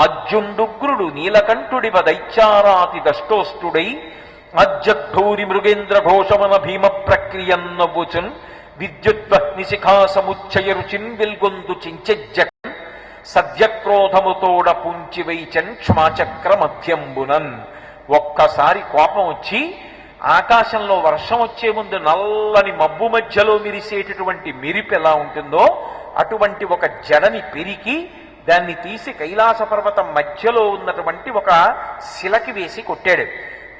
ఆజ్యుండుగ్రుడు నీలకంఠుడివ దైత్యారాతి దష్టోష్టుడై అజ్జద్ధూరి మృగేంద్ర ఘోషమన భీమ ప్రక్రియన్నవుచున్ విద్యుద్వహ్నిశిఖా సముచ్చయ రుచిన్ వెల్గొందు చించెజ్జకన్ సద్యక్రోధముతోడ పుంచివైచన్ క్షమాచక్ర మధ్యంబునన్. ఒక్కసారి కోపం వచ్చి ఆకాశంలో వర్షం వచ్చే ముందు నల్లని మబ్బు మధ్యలో మెరిసేటటువంటి మెరిపు ఎలా ఉంటుందో అటువంటి ఒక జడని పెరికి దాన్ని తీసి కైలాస పర్వతం మధ్యలో ఉన్నటువంటి ఒక శిలకి వేసి కొట్టాడు.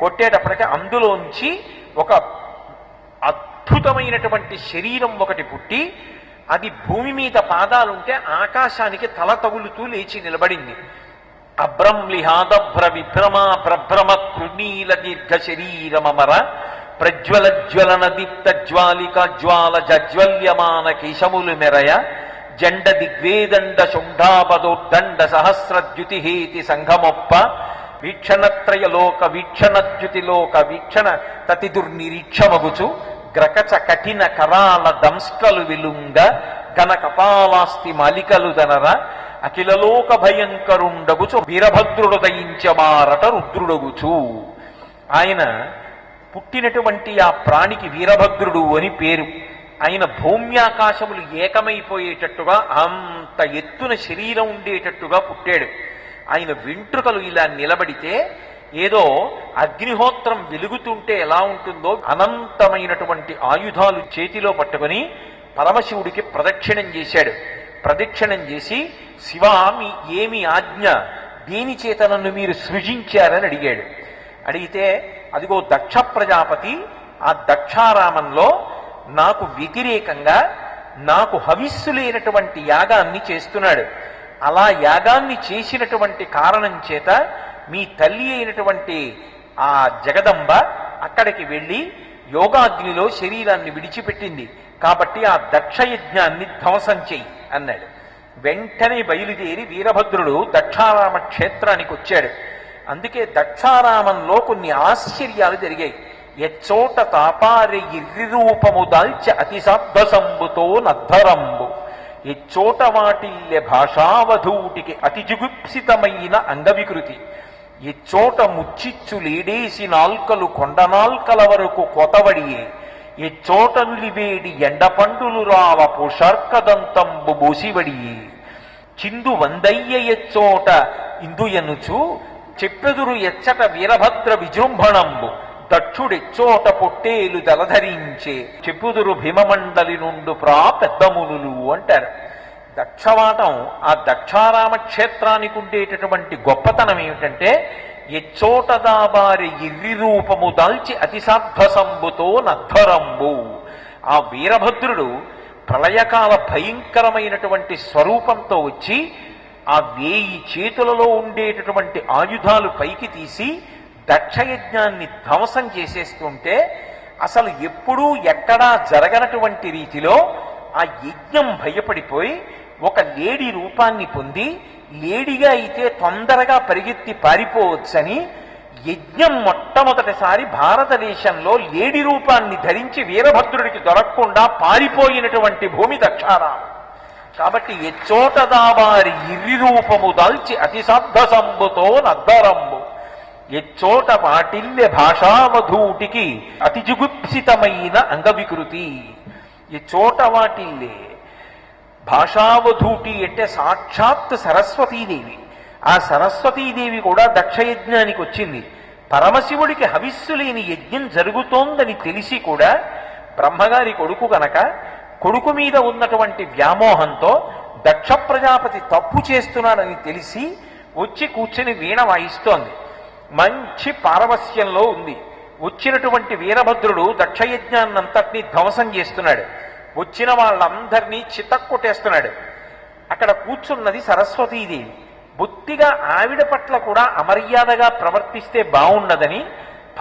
కొట్టేటప్పటికి అందులోంచి ఒక అద్భుతమైనటువంటి శరీరం ఒకటి పుట్టి అది భూమి మీద పాదాలుంటే ఆకాశానికి తల తగులుతూ లేచి నిలబడింది. అభ్రంలిహాదభ్ర విభ్రమ ప్రభ్రమ కృణీల దీర్ఘ శరీరమర ప్రజ్వల జ్వలన దీప్త జ్వాలిక జ్వాల జజ్వల్యమాన కేశములు మెరయ జండ దిగ్వేదండ శుంఠాపదోద్దండ సహస్రద్యుతిహేతి సంఘమొప్ప వీక్షణత్రయలోక వీక్షణద్యుతిలోక వీక్షణ తతిదుర్నిరీక్షమగుచు గ్రకచ కఠిన కరాల దంస్ట్రలు విలుంగ ఘన కపాలాస్తి మాలికలు దనర అఖిలలోక భయంకరుండగుచు వీరభద్రుడు దయించమారట రుద్రుడగుచు. ఆయన పుట్టినటువంటి ఆ ప్రాణికి వీరభద్రుడు అని పేరు. ఆయన భౌమ్యాకాశములు ఏకమైపోయేటట్టుగా అంత ఎత్తున శరీరం ఉండేటట్టుగా పుట్టాడు. ఆయన వెంట్రుకలు ఇలా నిలబడితే ఏదో అగ్నిహోత్రం వెలుగుతుంటే ఎలా ఉంటుందో అనంతమైనటువంటి ఆయుధాలు చేతిలో పట్టుకొని పరమశివుడికి ప్రదక్షిణం చేశాడు. ప్రదక్షిణం చేసి శివ ఏమి ఆజ్ఞ, దేని చేత నన్ను మీరు సృజించారని అడిగాడు. అడిగితే అదిగో దక్ష ప్రజాపతి ఆ దక్షారామంలో నాకు వ్యతిరేకంగా నాకు హవిస్సు లేనటువంటి యాగాన్ని చేస్తున్నాడు. అలా యాగాన్ని చేసినటువంటి కారణం చేత మీ తల్లి అయినటువంటి ఆ జగదంబ అక్కడికి వెళ్ళి యోగాగ్నిలో శరీరాన్ని విడిచిపెట్టింది. కాబట్టి ఆ దక్షయజ్ఞాన్ని ధ్వంసం చెయ్యి అన్నాడు. వెంటనే బయలుదేరి వీరభద్రుడు దక్షారామ క్షేత్రానికి వచ్చాడు. అందుకే దక్షారామంలో కొన్ని ఆశ్చర్యాలు జరిగాయి. ఎచ్చోట తాపారి ఇర్రిరూపము దాల్చె అతిశాబ్దసంబుతో నద్ధరంబు ఎచ్చోట వాటిల్లె భాషావధూటికి అతి జుగుప్సితమైన అంగవికృతి ఎచ్చోట ముచ్చిచ్చు లేడేసి నాల్కలు కొండనాల్కల వరకు కొతవడియే ఎచ్చోట నులివేడి ఎండపండులు రావ పోషార్కదంతంబు బోసివడియే చిందు వందయ్య ఎచ్చోట ఇందు ఎనుచు చెప్పెదురు ఎచ్చట వీరభద్ర విజృంభణంబు దక్షుడెచ్చోట పొట్టేలు దలధరించే చెప్పుదురు భీమమండలి నుండు ప్రా పెద్దమునులు అంటారు. దక్షవాటం ఆ దక్షారామ క్షేత్రానికి ఉండేటటువంటి గొప్పతనం ఏమిటంటే ఎచ్చోట దాబారి ఇర్రి రూపము దాల్చి అతిశాబ్దసంబుతో నద్ధరంబు. ఆ వీరభద్రుడు ప్రళయకాల భయంకరమైనటువంటి స్వరూపంతో వచ్చి ఆ 1000 చేతులలో ఉండేటటువంటి ఆయుధాలు పైకి తీసి దక్షయజ్ఞాన్ని ధ్వంసం చేసేస్తుంటే అసలు ఎప్పుడూ ఎక్కడా జరగనటువంటి రీతిలో ఆ యజ్ఞం భయపడిపోయి ఒక లేడీ రూపాన్ని పొంది లేడీగా అయితే తొందరగా పరిగెత్తి పారిపోవచ్చని యజ్ఞం మొట్టమొదటిసారి భారతదేశంలో లేడీ రూపాన్ని ధరించి వీరభద్రుడికి దొరకకుండా పారిపోయినటువంటి భూమి దక్షారామం. కాబట్టి ఎచ్చోట దాబారి ఇర్రి రూపము దాల్చి అతిశాబ్దసంబుతో నద్దరంబు ఎచ్చోట పాటిల్లె భాషావధూటికి అతి జుగుప్సితమైన అంగవికృతి. ఎచ్చోట వాటిల్లే భాషావధూటి అంటే సాక్షాత్ సరస్వతీదేవి. ఆ సరస్వతీదేవి కూడా దక్షయజ్ఞానికి వచ్చింది. పరమశివుడికి హవిస్సు లేని యజ్ఞం జరుగుతోందని తెలిసి కూడా బ్రహ్మగారి కొడుకు గనక కొడుకు మీద ఉన్నటువంటి వ్యామోహంతో దక్ష ప్రజాపతి తప్పు చేస్తున్నాడని తెలిసి వచ్చి కూర్చుని వీణ వాయిస్తోంది. మంచి పారవస్యంలో ఉంది. వచ్చినటువంటి వీరభద్రుడు దక్షయజ్ఞాన్నంతటినీ ధ్వంసం చేస్తున్నాడు. వచ్చిన వాళ్ళందరినీ చితక్కొట్టేస్తున్నాడు. అక్కడ కూర్చున్నది సరస్వతీదేవి. బొత్తిగా ఆవిడ పట్ల కూడా అమర్యాదగా ప్రవర్తిస్తే బాగుండదని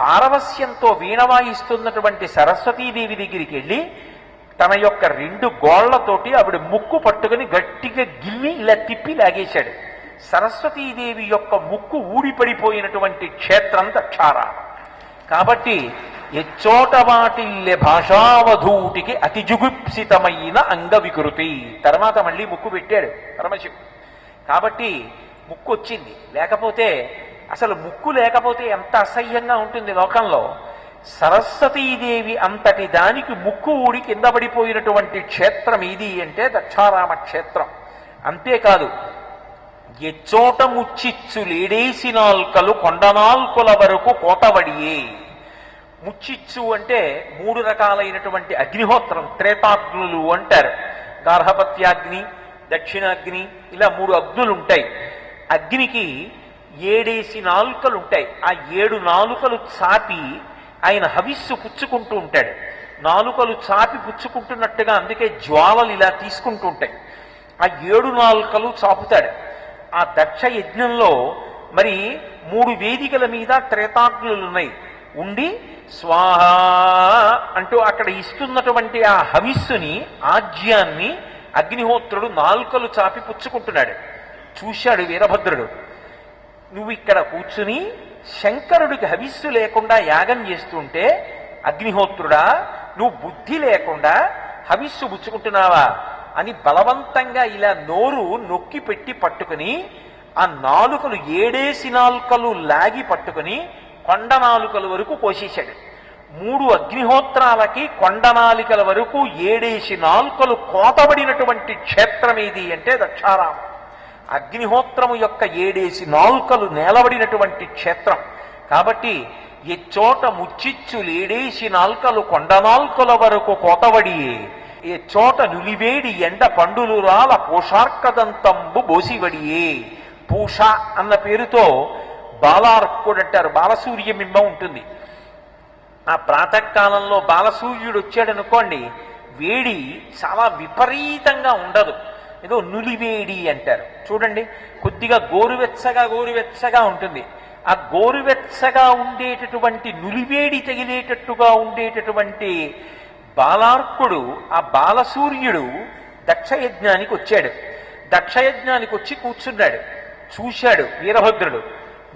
పారవస్యంతో వీణ వాయిస్తున్నటువంటి సరస్వతీదేవి దగ్గరికి వెళ్ళి తన యొక్క 2 గోళ్లతోటి ఆవిడ ముక్కు పట్టుకుని గట్టిగా గిల్లి ఇలా తిప్పి లాగేశాడు. సరస్వతీదేవి యొక్క ముక్కు ఊడిపడిపోయినటువంటి క్షేత్రం దక్షారామం. కాబట్టి ఎచ్చోట వాటిల్లె భాషావధూటికి అతి జుగుప్సితమైన అంగవికృతి. తర్వాత మళ్ళీ ముక్కు పెట్టాడు పరమశివుడు. కాబట్టి ముక్కు వచ్చింది. లేకపోతే అసలు ముక్కు లేకపోతే ఎంత అసహ్యంగా ఉంటుంది లోకంలో. సరస్వతీదేవి అంతటి దానికి ముక్కు ఊడి కింద పడిపోయినటువంటి క్షేత్రం ఇది అంటే దక్షారామ క్షేత్రం. అంతేకాదు, ఎచ్చోట ముచ్చిచ్చు లేడేసినాల్కలు కొండనాల్కుల వరకు కోతవడియే. ముచ్చిచ్చు అంటే 3 రకాలైనటువంటి అగ్నిహోత్రం, త్రేతాగ్నులు అంటారు. గార్హపత్యాగ్ని, దక్షిణాగ్ని, ఇలా 3 అగ్నులు ఉంటాయి. అగ్నికి 7 నాలుకలు ఉంటాయి. ఆ 7 నాలుకలు చాపి ఆయన హవిస్సు పుచ్చుకుంటూ ఉంటాడు. నాలుకలు చాపి పుచ్చుకుంటున్నట్టుగా అందుకే జ్వాలలు ఇలా తీసుకుంటూ ఉంటాయి. ఆ 7 నాలుకలు చాపుతాడు. ఆ దక్ష యజ్ఞంలో మరి 3 వేదికల మీద త్రేతాగ్నులు ఉన్నాయి. ఉండి స్వాహ అంటూ అక్కడ ఇస్తున్నటువంటి ఆ హవిస్సుని, ఆజ్యాన్ని అగ్నిహోత్రుడు నాలుకలు చాపి పుచ్చుకుంటున్నాడు. చూశాడు వీరభద్రుడు. నువ్వు ఇక్కడ కూర్చుని శంకరుడికి హవిస్సు లేకుండా యాగం చేస్తుంటే అగ్నిహోత్రుడా, నువ్వు బుద్ధి లేకుండా హవిస్సు పుచ్చుకుంటున్నావా అని బలవంతంగా ఇలా నోరు నొక్కి పెట్టి పట్టుకుని ఆ నాలుకలు 7 నాలుకలు లాగి పట్టుకుని కొండ నాలుకల వరకు కోసేశాడు. 3 అగ్నిహోత్రాలకి కొండ నాలికల వరకు 7 నాలుకలు కోతబడినటువంటి క్షేత్రం ఏది అంటే దక్షారామం. అగ్నిహోత్రము యొక్క 7 నాలుకలు నేలబడినటువంటి క్షేత్రం. కాబట్టి ఎచ్చోట ముచ్చిచ్చు 7 నాల్కలు కొండనాల్కల వరకు కోతవడియే, ఏ చోట నులివేడి ఎండ పండులు రాల పూషార్కదంతంబు బోసివడియే. పూష అన్న పేరుతో బాలార్కుడు అంటారు. బాలసూర్యబింబం ఉంటుంది. ఆ ప్రాతకాలంలో బాలసూర్యుడు వచ్చాడనుకోండి, వేడి చాలా విపరీతంగా ఉండదు. ఏదో నులివేడి అంటారు చూడండి, కొద్దిగా గోరువెచ్చగా ఉంటుంది. ఆ గోరువెచ్చగా ఉండేటటువంటి నులివేడి తగిలేటట్టుగా ఉండేటటువంటి బాలార్కుడు, ఆ బాలసూర్యుడు దక్షయజ్ఞానికి వచ్చాడు. దక్షయజ్ఞానికి వచ్చి కూర్చున్నాడు. చూశాడు వీరభద్రుడు,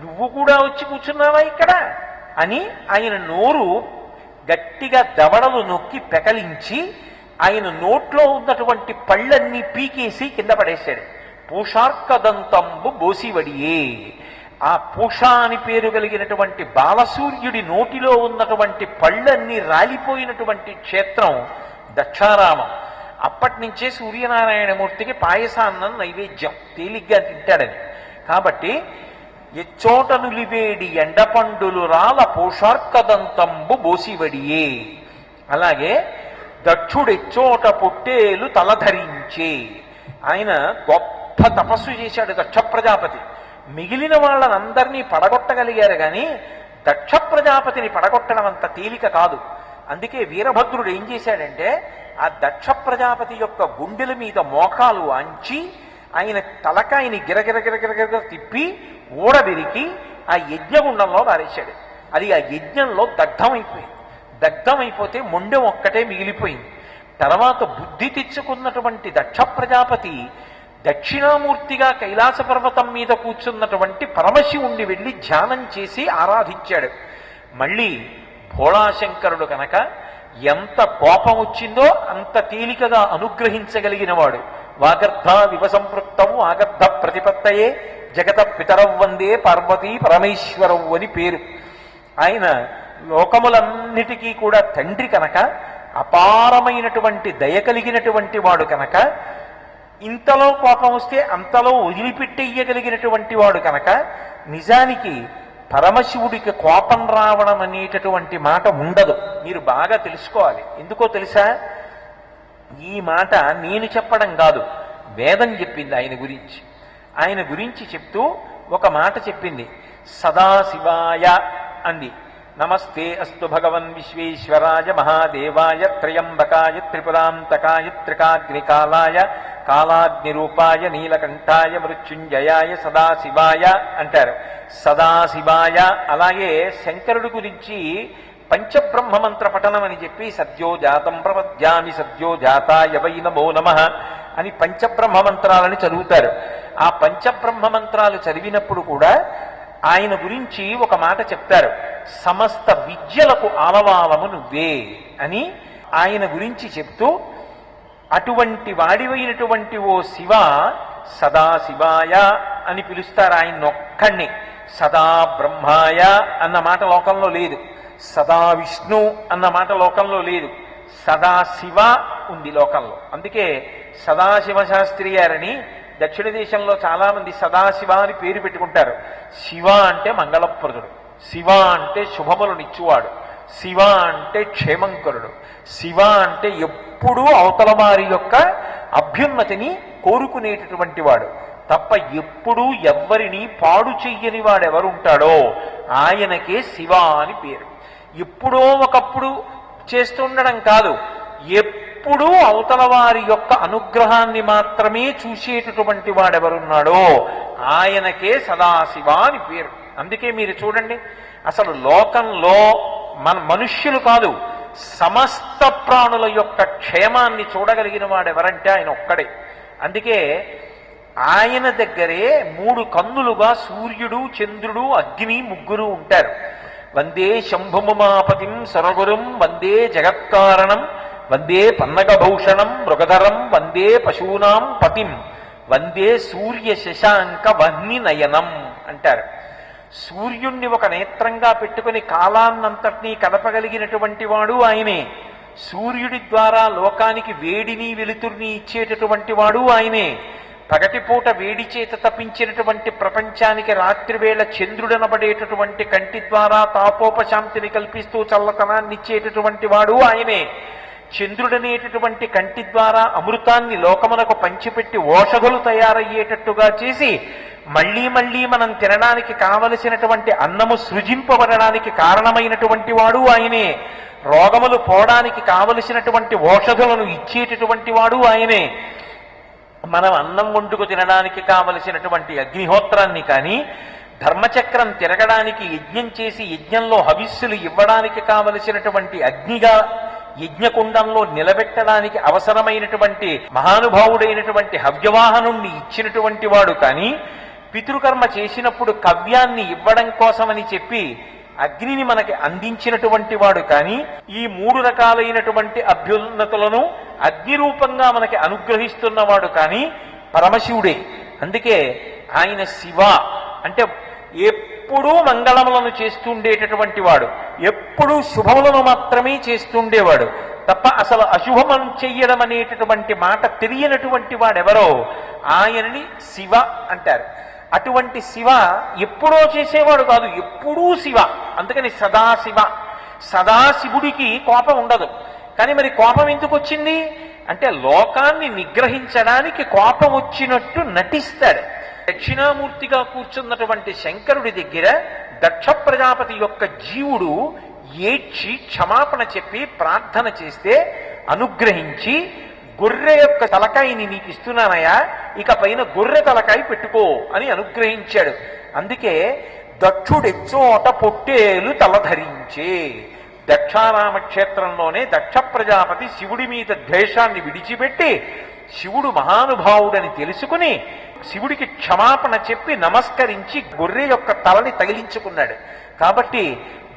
నువ్వు కూడా వచ్చి కూర్చున్నావా ఇక్కడ అని ఆయన నోరు గట్టిగా దవడలు నొక్కి పెకలించి ఆయన నోట్లో ఉన్నటువంటి పళ్ళన్నీ పీకేసి కింద పడేశాడు. పూషార్కదంతంబు బోసివడియే. ఆ పూష అని పేరు కలిగినటువంటి బాలసూర్యుడి నోటిలో ఉన్నటువంటి పళ్ళన్నీ రాలిపోయినటువంటి క్షేత్రం దక్షారామం. అప్పటి నుంచే సూర్యనారాయణమూర్తికి పాయసాన్నం నైవేద్యం, తేలిగ్గా తింటాడని. కాబట్టి ఎచ్చోట నులివేడి ఎండపండులు రాల పూషార్కదంతంబు బోసివడియే. అలాగే దక్షుడెచ్చోట పొట్టేలు తలధరించే. ఆయన గొప్ప తపస్సు చేశాడు దక్ష ప్రజాపతి. మిగిలిన వాళ్ళనందరినీ పడగొట్టగలిగారు కానీ దక్ష ప్రజాపతిని పడగొట్టడం అంత తేలిక కాదు. అందుకే వీరభద్రుడు ఏం చేశాడంటే ఆ దక్ష ప్రజాపతి యొక్క గుండెల మీద మోకాలు అంచి ఆయన తలకాయని గిరగిరగిరగిరగిర తిప్పి ఊడబెరికి ఆ యజ్ఞగుండంలో పారేశాడు. అది ఆ యజ్ఞంలో దగ్ధమైపోయింది. దగ్ధమైపోతే మొండెం ఒక్కటే మిగిలిపోయింది. తర్వాత బుద్ధి తెచ్చుకున్నటువంటి దక్ష ప్రజాపతి దక్షిణామూర్తిగా కైలాస పర్వతం మీద కూర్చున్నటువంటి పరమశివుణ్ణి వెళ్ళి ధ్యానం చేసి ఆరాధించాడు. మళ్ళీ భోళాశంకరుడు కనుక ఎంత కోపం వచ్చిందో అంత తేలికగా అనుగ్రహించగలిగిన వాడు. వాగర్ధ వివసంపృక్తం ఆగర్ధ ప్రతిపత్తయే జగత పితరవ్ వందే పార్వతీ పరమేశ్వరవు అని పేరు. ఆయన లోకములన్నిటికీ కూడా తండ్రి కనుక, అపారమైనటువంటి దయ కలిగినటువంటి వాడు కనుక, ఇంతలో కోపం వస్తే అంతలో వదిలిపెట్టేయగలిగినటువంటి వాడు కనుక, నిజానికి పరమశివుడికి కోపం రావడం అనేటటువంటి మాట ఉండదు. మీరు బాగా తెలుసుకోవాలి. ఎందుకో తెలుసా? ఈ మాట నేను చెప్పడం కాదు, వేదం చెప్పింది ఆయన గురించి. ఆయన గురించి చెప్తూ ఒక మాట చెప్పింది. సదాశివాయ అంది. నమస్తే అస్తు భగవన్ విశ్వేశ్వరాయ మహాదేవాయ త్రయంబకాయ త్రిపురాంతకాయ త్రికాగ్నికాలాయ కాలాగ్నిరూపాయ నీలకంఠాయ మృత్యుంజయాయ సదాశివాయ అంటారు. సదాశివాయ. అలాగే శంకరుడి గురించి పంచబ్రహ్మమంత్ర పఠనం అని చెప్పి సద్యోజాతం ప్రపద్యామి సద్యోజాతాయ వై నమో నమః అని పంచబ్రహ్మమంత్రాలని చదువుతారు. ఆ పంచబ్రహ్మమంత్రాలు చదివినప్పుడు కూడా ఆయన గురించి ఒక మాట చెప్తారు. సమస్త విద్యలకు ఆలవాలము నువ్వే అని ఆయన గురించి చెప్తూ, అటువంటి వాడివైనటువంటి ఓ శివ, సదాశివాయ అని పిలుస్తారు ఆయన్నొక్కడిని. సదా బ్రహ్మాయ అన్న మాట లోకంలో లేదు, సదా విష్ణు అన్న మాట లోకంలో లేదు, సదాశివ ఉంది లోకంలో. అందుకే సదాశివ శాస్త్రి గారని దక్షిణ దేశంలో చాలా మంది సదాశివ అని పేరు పెట్టుకుంటారు. శివ అంటే మంగళప్రదుడు, శివ అంటే శుభములనిచ్చువాడు, శివ అంటే క్షేమంకరుడు, శివ అంటే ఎప్పుడూ అవతల వారి యొక్క అభ్యున్నతిని కోరుకునేటటువంటి వాడు తప్ప ఎప్పుడూ ఎవ్వరిని పాడు చెయ్యని వాడెవరుంటాడో ఆయనకే శివ అని పేరు. ఎప్పుడో ఒకప్పుడు చేస్తుండడం కాదు, ఎప్పుడూ అవతల వారి యొక్క అనుగ్రహాన్ని మాత్రమే చూసేటటువంటి వాడెవరున్నాడో ఆయనకే సదాశివ అని పేరు. అందుకే మీరు చూడండి, అసలు లోకంలో మనుష్యులు కాదు, సమస్త ప్రాణుల యొక్క క్షేమాన్ని చూడగలిగిన వాడెవరంటే ఆయన ఒక్కడే. అందుకే ఆయన దగ్గరే 3 కన్నులుగా సూర్యుడు, చంద్రుడు, అగ్ని ముగ్గురు ఉంటారు. వందే శంభుమమాపతిం సరగురుం వందే జగత్కారణం వందే పన్నగభూషణం మృగధరం వందే పశూనాం పతిం వందే సూర్య శశాంక వహ్ని నయనం అంటారు. సూర్యుణ్ణి ఒక నేత్రంగా పెట్టుకుని కాలాన్నంతటినీ కదపగలిగినటువంటి వాడు ఆయనే. సూర్యుడి ద్వారా లోకానికి వేడిని వెలుతుర్ని ఇచ్చేటటువంటి వాడు ఆయనే. పగటిపూట వేడి చేత తప్పించినటువంటి ప్రపంచానికి రాత్రివేళ చంద్రుడనబడేటటువంటి కంటి ద్వారా తాపోపశాంతిని కల్పిస్తూ చల్లతనాన్ని ఇచ్చేటటువంటి వాడు ఆయనే. చంద్రుడనేటటువంటి కంటి ద్వారా అమృతాన్ని లోకమునకు పంచిపెట్టి ఓషధులు తయారయ్యేటట్టుగా చేసి మళ్లీ మళ్లీ మనం తినడానికి కావలసినటువంటి అన్నము సృజింపబడడానికి కారణమైనటువంటి వాడు ఆయనే. రోగములు పోవడానికి కావలసినటువంటి ఓషధులను ఇచ్చేటటువంటి వాడు ఆయనే. మనం అన్నం వండుకు తినడానికి కావలసినటువంటి అగ్నిహోత్రాన్ని కానీ, ధర్మచక్రం తిరగడానికి యజ్ఞం చేసి యజ్ఞంలో హవిస్సులు ఇవ్వడానికి కావలసినటువంటి అగ్నిగా యజ్ఞకుండంలో నిలబెట్టడానికి అవసరమైనటువంటి మహానుభావుడైనటువంటి హవ్యవాహనుణ్ణి ఇచ్చినటువంటి వాడు కానీ, పితృకర్మ చేసినప్పుడు కవ్యాన్ని ఇవ్వడం కోసమని చెప్పి అగ్నిని మనకి అందించినటువంటి వాడు కానీ, ఈ 3 రకాలైనటువంటి అభ్యున్నతులను అగ్ని రూపంగా మనకి అనుగ్రహిస్తున్నవాడు కానీ పరమశివుడే. అందుకే ఆయన శివ అంటే ఎప్పుడూ మంగళములను చేస్తుండేటటువంటి వాడు, ఎప్పుడూ శుభములను మాత్రమే చేస్తుండేవాడు తప్ప అసలు అశుభమం చెయ్యడం అనేటటువంటి మాట తెలియనటువంటి వాడెవరో ఆయనని శివ అంటారు. అటువంటి శివ ఎప్పుడో చేసేవాడు కాదు, ఎప్పుడూ శివ. అందుకని సదాశివ. సదాశివుడికి కోపం ఉండదు. కానీ మరి కోపం ఎందుకు వచ్చింది అంటే లోకాన్ని నిగ్రహించడానికి కోపం వచ్చినట్టు నటిస్తాడు. దక్షిణామూర్తిగా కూర్చున్నటువంటి శంకరుడి దగ్గర దక్ష ప్రజాపతి యొక్క జీవుడు ఏడ్చి క్షమాపణ చెప్పి ప్రార్థన చేస్తే అనుగ్రహించి గొర్రె యొక్క తలకాయని నీకు ఇస్తున్నానయా, ఇక పైన గొర్రె తలకాయ పెట్టుకో అని అనుగ్రహించాడు. అందుకే దక్షుడెచ్చోట పొట్టేలు తలధరించే. దక్షారామ క్షేత్రంలోనే దక్ష ప్రజాపతి శివుడి మీద ద్వేషాన్ని విడిచిపెట్టి శివుడు మహానుభావుడని తెలుసుకుని శివుడికి క్షమాపణ చెప్పి నమస్కరించి గొర్రె యొక్క తలని తగిలించుకున్నాడు. కాబట్టి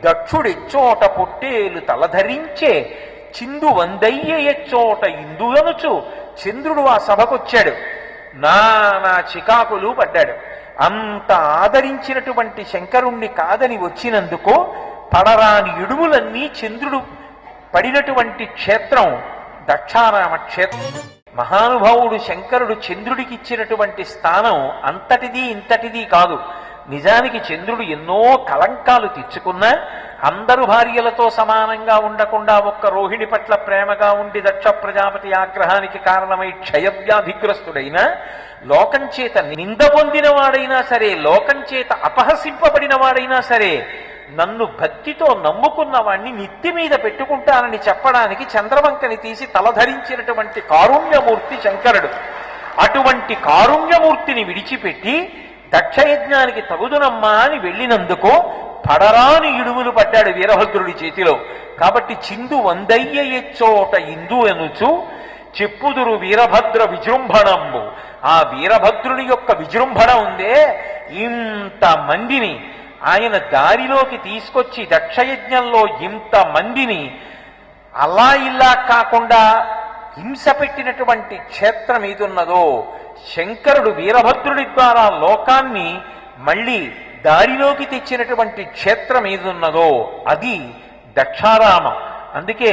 దక్షుడెచ్చోట పొట్టేలు తలధరించే చిందు వందయ్య ఎచ్చోట ఇందు అనుచు చంద్రుడు ఆ సభకొచ్చాడు. నా చికాకులు పడ్డాడు. అంత ఆదరించినటువంటి శంకరుణ్ణి కాదని వచ్చినందుకు పడరాని ఇడుములన్నీ చంద్రుడు పడినటువంటి క్షేత్రం దక్షారామ క్షేత్రం. మహానుభావుడు శంకరుడు చంద్రుడికి ఇచ్చినటువంటి స్థానం అంతటిది ఇంతటిది కాదు. నిజానికి చంద్రుడు ఎన్నో కళంకాలు తెచ్చుకున్నా అందరు భార్యలతో సమానంగా ఉండకుండా ఒక్క రోహిణి పట్ల ప్రేమగా ఉండి దక్ష ప్రజాపతి ఆగ్రహానికి కారణమై క్షయవ్యాధిగ్రస్తుడైన, లోకం చేత నింద పొందిన వాడైనా సరే, లోకం చేత అపహసింపబడిన వాడైనా సరే, నన్ను భక్తితో నమ్ముకున్న వాణ్ణి నెత్తి మీద పెట్టుకుంటానని చెప్పడానికి చంద్రవంకని తీసి తలధరించినటువంటి కారుణ్యమూర్తి శంకరుడు. అటువంటి కారుణ్యమూర్తిని విడిచిపెట్టి దక్షయజ్ఞానికి తగుదునమ్మా అని వెళ్ళినందుకు పడరాని ఇడుములు పడ్డాడు వీరభద్రుడి చేతిలో. కాబట్టి చిందు వందయ్య ఎచ్చోట ఇందు అనుచు చెప్పుదురు వీరభద్ర విజృంభణంబు. ఆ వీరభద్రుని యొక్క విజృంభణ ఉందే, ఇంతమందిని ఆయన దారిలోకి తీసుకొచ్చి దక్షయజ్ఞంలో ఇంతమందిని అలా ఇలా కాకుండా హింస పెట్టినటువంటి క్షేత్రం ఏదున్నదో, శంకరుడు వీరభద్రుడి ద్వారా లోకాన్ని మళ్ళీ దారిలోకి తెచ్చినటువంటి క్షేత్రం ఏదున్నదో అది దక్షారామం. అందుకే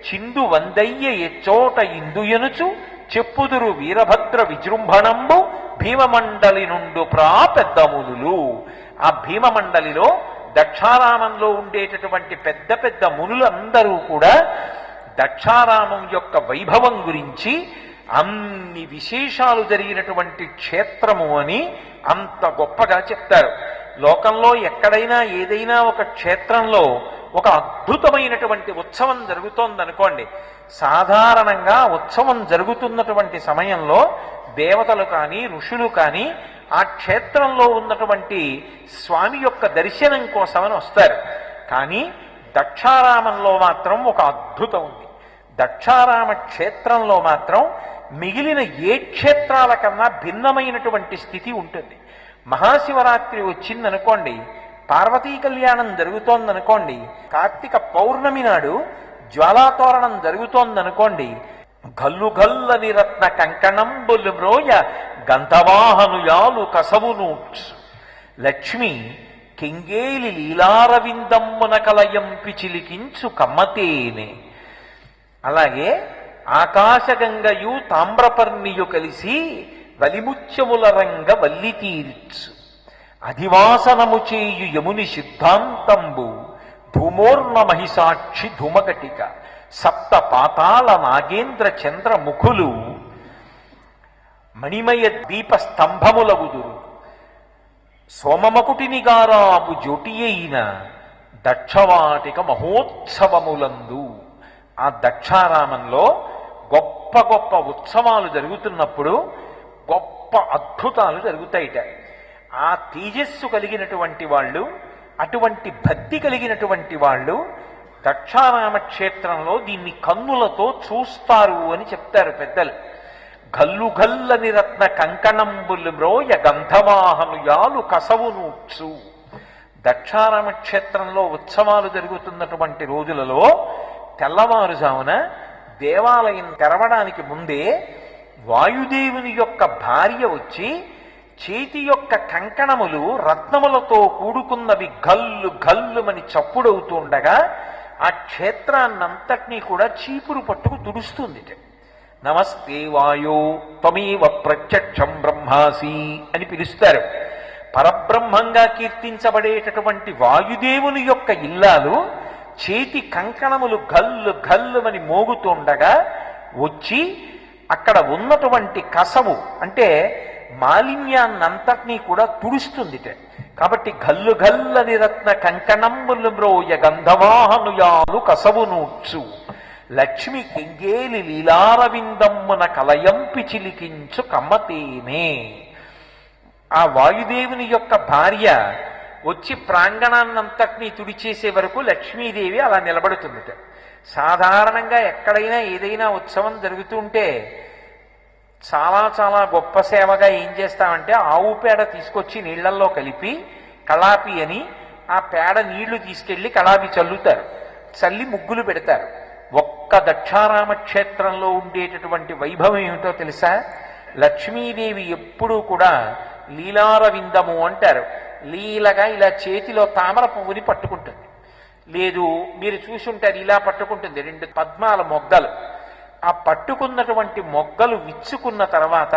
చిందు వందయ్య ఎచ్చోట ఇందుయనుచు చెప్పుదురు వీరభద్ర విజృంభణంబు భీమమండలి నుండు పెద్దమునులు. ఆ భీమమండలిలో దక్షారామంలో ఉండేటటువంటి పెద్ద పెద్ద మునులందరూ కూడా దక్షారామం యొక్క వైభవం గురించి అన్ని విశేషాలు జరిగినటువంటి క్షేత్రము అని అంత గొప్పగా చెప్తారు. లోకంలో ఎక్కడైనా ఏదైనా ఒక క్షేత్రంలో ఒక అద్భుతమైనటువంటి ఉత్సవం జరుగుతోందనుకోండి, సాధారణంగా ఉత్సవం జరుగుతున్నటువంటి సమయంలో దేవతలు కానీ ఋషులు కానీ ఆ క్షేత్రంలో ఉన్నటువంటి స్వామి యొక్క దర్శనం కోసమని వస్తారు. కానీ దక్షారామంలో మాత్రం ఒక అద్భుతం ఉంది. దక్షారామ క్షేత్రంలో మాత్రం మిగిలిన ఏ క్షేత్రాల కన్నా భిన్నమైనటువంటి స్థితి ఉంటుంది. మహాశివరాత్రి వచ్చిందనుకోండి, పార్వతీ కళ్యాణం జరుగుతోందనుకోండి, కార్తీక పౌర్ణమి నాడు జ్వాలాతోరణం జరుగుతోందనుకోండి, గల్లు గల్లని రత్న కంకణంబులు మ్రోయ గంధవాహనుయాలు కసవును లక్ష్మి కెంగేలి లీలారవిందమ్మున కలయంపి చిలికించు కమ్మతేనే. అలాగే ఆకాశగంగయు తామ్రపర్ణియు కలిసి వలిముత్యముల రంగ వల్లి తీర్చు అధివాసనము చేయు యముని సిద్ధాంతంబు ధూమోర్ణ మహిషాక్షి ధూమకటిక సప్త పాతాళ నాగేంద్ర చంద్ర ముఖులు మణిమయ దీప స్తంభములగుదురు సోమమకుటినిగారాపు జ్యోటి అయిన దక్షవాటిక మహోత్సవములందు. ఆ దక్షారామంలో గొప్ప గొప్ప ఉత్సవాలు జరుగుతున్నప్పుడు గొప్ప అద్భుతాలు జరుగుతాయిట. ఆ తేజస్సు కలిగినటువంటి వాళ్ళు, అటువంటి భక్తి కలిగినటువంటి వాళ్ళు దక్షారామ క్షేత్రంలో దీన్ని కన్నులతో చూస్తారు అని చెప్తారు పెద్దలు. గల్లు గల్లని రత్న కంకణంబులు మ్రోయ గంధవాహనుయాలు కసవునూడ్చు. దక్షారామ క్షేత్రంలో ఉత్సవాలు జరుగుతున్నటువంటి రోజులలో తెల్లవారుజామున దేవాలయం తెరవడానికి ముందే వాయుదేవుని యొక్క భార్య వచ్చి చేతి యొక్క కంకణములు రత్నములతో కూడుకున్నవి గల్లు గల్లుమని చప్పుడవుతుండగా ఆ క్షేత్రాన్నంతటినీ కూడా చీపురు పట్టుకు తుడుస్తుంది. నమస్తే వాయో త్వమేవ ప్రత్యక్షం బ్రహ్మాసి అని పిలుస్తారు. పరబ్రహ్మంగా కీర్తించబడేటటువంటి వాయుదేవుని యొక్క ఇల్లాలు చేతి కంకణములు గల్లు గల్లుమని మోగుతుండగా వచ్చి అక్కడ ఉన్నటువంటి కసవు అంటే మాలిన్యాన్నంతటినీ కూడా తుడుస్తుంది. కాబట్టి గల్లు గల్లని రత్న కంకణంబులు మ్రోయ గంధవాహనుయాలు కసవునూడ్చు లక్ష్మి కెంగేలి లీలారవిందమ్మున కలయంపి చిలికించు కమ్మతేనే. ఆ వాయుదేవుని యొక్క భార్య వచ్చి ప్రాంగణాన్నంతటినీ తుడిచేసే వరకు లక్ష్మీదేవి అలా నిలబడుతుంది. సాధారణంగా ఎక్కడైనా ఏదైనా ఉత్సవం జరుగుతుంటే చాలా చాలా గొప్ప సేవగా ఏం చేస్తామంటే ఆవు పేడ తీసుకొచ్చి నీళ్లల్లో కలిపి కళాపి అని ఆ పేడ నీళ్లు తీసుకెళ్లి కళాపి చల్లుతారు, చల్లి ముగ్గులు పెడతారు. ఒక్క దక్షారామ క్షేత్రంలో ఉండేటటువంటి వైభవం ఏమిటో తెలుసా? లక్ష్మీదేవి ఎప్పుడూ కూడా లీలారవిందము అంటారు. లీలగా ఇలా చేతిలో తామర పువ్వుని పట్టుకుంటుంది. లేదు మీరు చూసుంటారు, ఇలా పట్టుకుంటుంది 2 పద్మాల మొగ్గలు. ఆ పట్టుకున్నటువంటి మొగ్గలు విచ్చుకున్న తర్వాత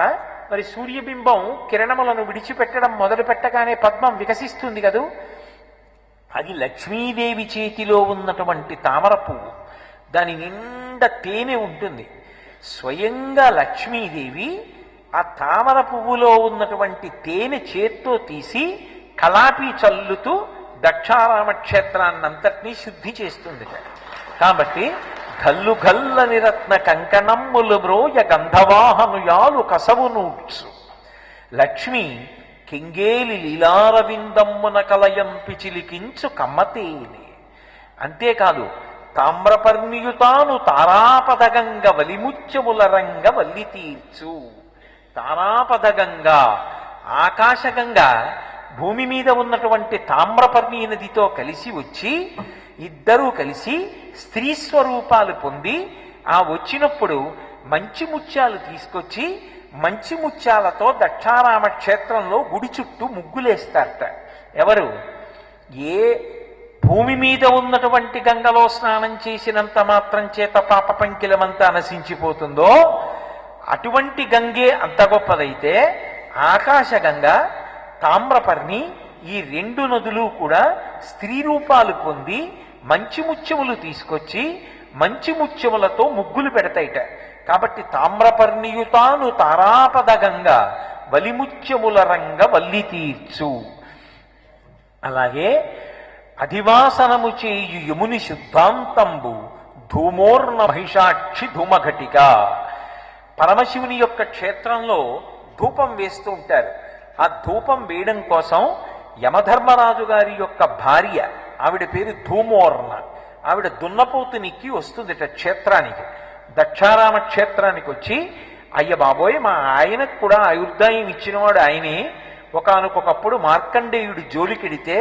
మరి సూర్యబింబం కిరణములను విడిచిపెట్టడం మొదలు పెట్టగానే పద్మం వికసిస్తుంది కదూ. అది లక్ష్మీదేవి చేతిలో ఉన్నటువంటి తామర పువ్వు. దాని నిండా తేనె ఉంటుంది. స్వయంగా లక్ష్మీదేవి ఆ తామర పువ్వులో ఉన్నటువంటి తేనె చేత్తో తీసి కళాపి చల్లుతూ దక్షారామ క్షేత్రాన్నంతటినీ శుద్ధి చేస్తుంది. కాబట్టి గల్లు గల్లని రత్న కంకణమ్ములు మ్రోయ గంధవాహనుయాలు కసవునూడ్చు లక్ష్మి కెంగేలి లీలారవిందమ్మున కలయంపి చిలికించు కమ్మతేనే. అంతేకాదు తామ్రపర్ణియుతాను తారాపదగంగ వలిముత్యముల రంగ వల్లి తీర్చు. తారాపదగంగా ఆకాశగంగా భూమి మీద ఉన్నటువంటి తామ్రపర్ణి నదితో కలిసి వచ్చి ఇద్దరూ కలిసి స్త్రీ స్వరూపాలు పొంది ఆ వచ్చినప్పుడు మంచి ముత్యాలు తీసుకొచ్చి మంచి ముత్యాలతో దక్షారామ క్షేత్రంలో గుడి చుట్టూ ముగ్గులేస్తారట. ఎవరు? ఏ భూమి మీద ఉన్నటువంటి గంగలో స్నానం చేసినంత మాత్రం చేత పాప పంకిలమంతా నశించిపోతుందో అటువంటి గంగే అంత గొప్పదైతే ఆకాశగంగ, తామ్రపర్ణి ఈ రెండు నదులు కూడా స్త్రీ రూపాలు పొంది మంచి ముత్యములు తీసుకొచ్చి మంచి ముత్యములతో ముగ్గులు పెడతాయిట. కాబట్టి తామ్రపర్ణియుతాను తారాపద గంగ వలిముత్యముల రంగ వల్లి తీర్చు. అలాగే అధివాసనము చేయు యముని శుద్ధాంతంబు ధూమోర్ణ మహిషాక్షి ధూమఘటిక. పరమశివుని యొక్క క్షేత్రంలో ధూపం వేస్తూ ఉంటారు. ఆ ధూపం వేయడం కోసం యమధర్మరాజు గారి యొక్క భార్య, ఆవిడ పేరు ధూమోర్ణ, ఆవిడ దున్నపోతునికి వస్తుందిట క్షేత్రానికి. దక్షారామ క్షేత్రానికి వచ్చి, అయ్య బాబోయ్, మా ఆయనకు కూడా ఆయుర్దాయం ఇచ్చినవాడు ఆయనే. ఒకానొకప్పుడు మార్కండేయుడు జోలికెడితే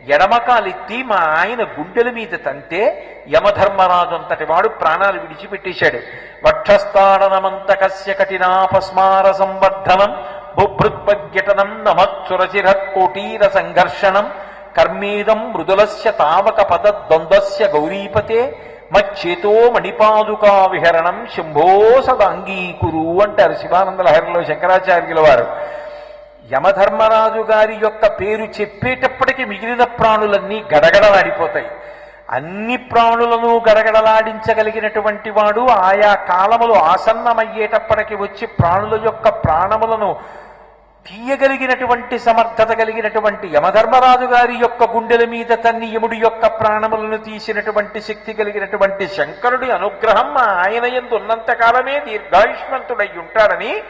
ఎడమకాలెత్తి మా ఆయన గుండెల మీద తంతే యమధర్మరాజు అంతటి వాడు ప్రాణాలు విడిచిపెట్టేశాడు. వక్షస్థాడనమంత కస్య కఠినాపస్మార సంవర్ధనం బుభృత్పర్యటనం నమచ్చురచిర కోటీర సంఘర్షణం కర్మేదం మృదులస్య తావక పద ద్వంద్వస్య గౌరీపతే మచ్చేతో మణిపాదుకా విహరణం శంభో సదాంగీకురు అంటారు శివానంద లహరిలో శంకరాచార్యుల వారు. యమధర్మరాజు గారి యొక్క పేరు చెప్పేటప్పటికి మిగిలిన ప్రాణులన్నీ గడగడలాడిపోతాయి. అన్ని ప్రాణులను గడగడలాడించగలిగినటువంటి వాడు ఆయా కాలములు ఆసన్నమయ్యేటప్పటికి వచ్చి ప్రాణుల యొక్క ప్రాణములను తీయగలిగినటువంటి సమర్థత కలిగినటువంటి యమధర్మరాజు గారి యొక్క గుండెల మీద తన్ని యముడి యొక్క ప్రాణములను తీసినటువంటి శక్తి కలిగినటువంటి శంకరుడి అనుగ్రహం ఆయన యందు ఉన్నంత కాలమే దీర్ఘాయుష్మంతుడై ఉంటాడని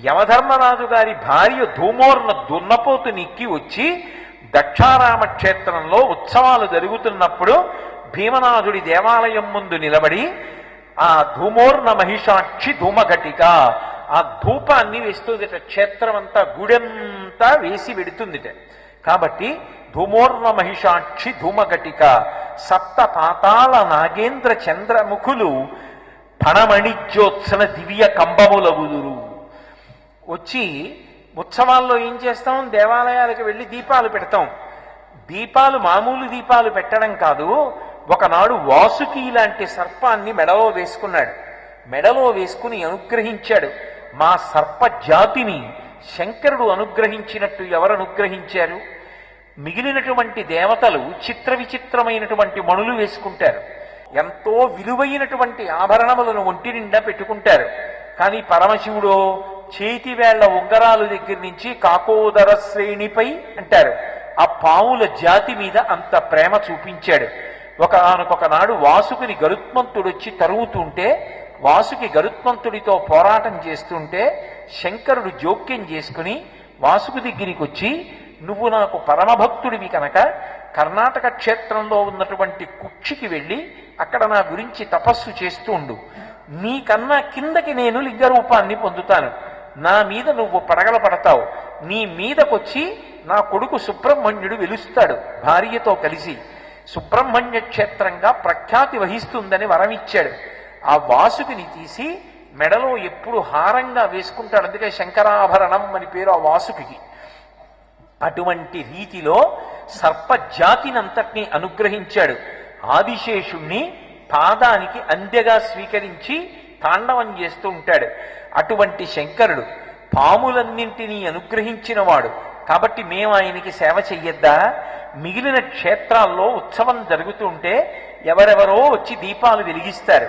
యమధర్మరాజు గారి భార్య ధూమోర్ణ దున్నపోతునిక్కి వచ్చి దక్షారామ క్షేత్రంలో ఉత్సవాలు జరుగుతున్నప్పుడు భీమనాథుడి దేవాలయం ముందు నిలబడి ఆ ధూమోర్ణ మహిషాక్షి ధూమఘటిక ఆ ధూపాన్ని వేస్తుందిట. క్షేత్రం అంతా గుడెంతా వేసి పెడుతుందిట. కాబట్టి ధూమోర్ణ మహిషాక్షి ధూమఘటిక సప్త పాతాళ నాగేంద్ర చంద్రముఖులు ఫణమణిజ్యోత్సన దివ్య కంబములగుదురు. వచ్చి ఉత్సవాల్లో ఏం చేస్తాం? దేవాలయాలకు వెళ్ళి దీపాలు పెడతాం. దీపాలు మామూలు దీపాలు పెట్టడం కాదు. ఒకనాడు వాసుకి లాంటి సర్పాన్ని మెడలో వేసుకున్నాడు. మెడలో వేసుకుని అనుగ్రహించాడు. మా సర్ప జాతిని శంకరుడు అనుగ్రహించినట్టు ఎవరు అనుగ్రహించారు? మిగిలినటువంటి దేవతలు చిత్ర విచిత్రమైనటువంటి మణులు వేసుకుంటారు. ఎంతో విలువైనటువంటి ఆభరణములను ఒంటి నిండా పెట్టుకుంటారు. కానీ పరమశివుడు చేతి వేళ్ల ఉంగరాలు దగ్గర నుంచి కాకోదర శ్రేణిపై అంటారు ఆ పావుల జాతి మీద అంత ప్రేమ చూపించాడు. ఒకనొకనాడు వాసుకుని గరుత్మంతుడొచ్చి తరుగుతుంటే, వాసుకి గరుత్మంతుడితో పోరాటం చేస్తుంటే శంకరుడు జోక్యం చేసుకుని వాసుకు దగ్గరికి వచ్చి, నువ్వు నాకు పరమభక్తుడివి కనుక కర్ణాటక క్షేత్రంలో ఉన్నటువంటి కుక్షికి వెళ్ళి అక్కడ నా గురించి తపస్సు చేస్తూ ఉండు. నీకన్నా కిందకి నేను లింగరూపాన్ని పొందుతాను. నా మీద నువ్వు పడగల పడతావు. నీ మీదకొచ్చి నా కొడుకు సుబ్రహ్మణ్యుడు వెలుస్తాడు భార్యతో కలిసి. సుబ్రహ్మణ్య క్షేత్రంగా ప్రఖ్యాతి వహిస్తుందని వరమిచ్చాడు. ఆ వాసుకిని తీసి మెడలో ఎప్పుడు హారంగా వేసుకుంటాడు. అందుకే శంకరాభరణం అని పేరు ఆ వాసుకి. అటువంటి రీతిలో సర్పజాతినంతటినీ అనుగ్రహించాడు. ఆదిశేషుణ్ణి పాదానికి అందెగా స్వీకరించి తాండవం చేస్తూ ఉంటాడు. అటువంటి శంకరుడు పాములన్నింటినీ అనుగ్రహించినవాడు. కాబట్టి మేము ఆయనకి సేవ చెయ్యొద్దా? మిగిలిన క్షేత్రాల్లో ఉత్సవం జరుగుతుంటే ఎవరెవరో వచ్చి దీపాలు వెలిగిస్తారు.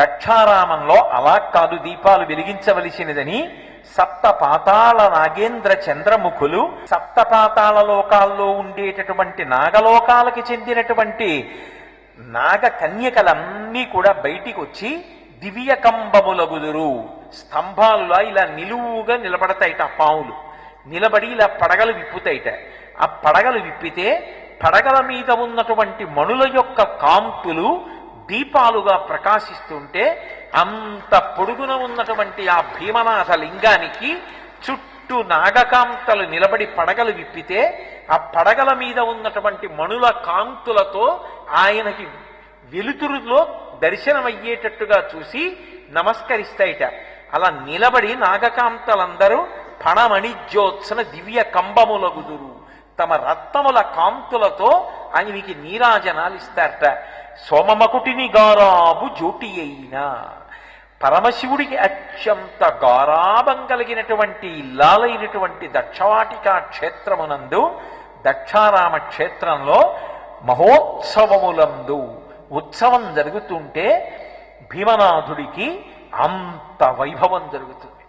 దక్షారామంలో అలా కాదు దీపాలు వెలిగించవలసినదని సప్త పాతాళ నాగేంద్ర చంద్రముఖులు, సప్త పాతాళ లోకాల్లో ఉండేటటువంటి నాగలోకాలకి చెందినటువంటి నాగ కన్యకలన్నీ కూడా బయటికి వచ్చి దివ్య కంబములగుదురు. స్తంభాలులా ఇలా నిలువుగా నిలబడతాయిట. ఆ పావులు నిలబడి ఇలా పడగలు విప్పుతాయిట. ఆ పడగలు విప్పితే పడగల మీద ఉన్నటువంటి మణుల యొక్క కాంతులు దీపాలుగా ప్రకాశిస్తుంటే అంత పొడుగున ఉన్నటువంటి ఆ భీమనాథ లింగానికి చుట్టూ నాగకాంతలు నిలబడి పడగలు విప్పితే ఆ పడగల మీద ఉన్నటువంటి మణుల కాంతులతో ఆయనకి వెలుతురులో దర్శనమయ్యేటట్టుగా చూసి నమస్కరిస్తాయిట. అలా నిలబడి నాగకాంతలందరూ ఫణమణిజ్యోత్సన దివ్య కంబములగుదురు. తమ రత్నముల కాంతులతో ఆయనకి నీరాజనాలు ఇస్తారట. సోమమకుటిని గారాబు జ్యోటి అయినా, పరమశివుడికి అత్యంత గారాభం కలిగినటువంటి ఇల్లాలైనటువంటి దక్షవాటికా క్షేత్రమునందు, దక్షారామ క్షేత్రంలో మహోత్సవములందు ఉత్సవం జరుగుతుంటే భీమనాథుడికి అంత వైభవం జరుగుతుంది.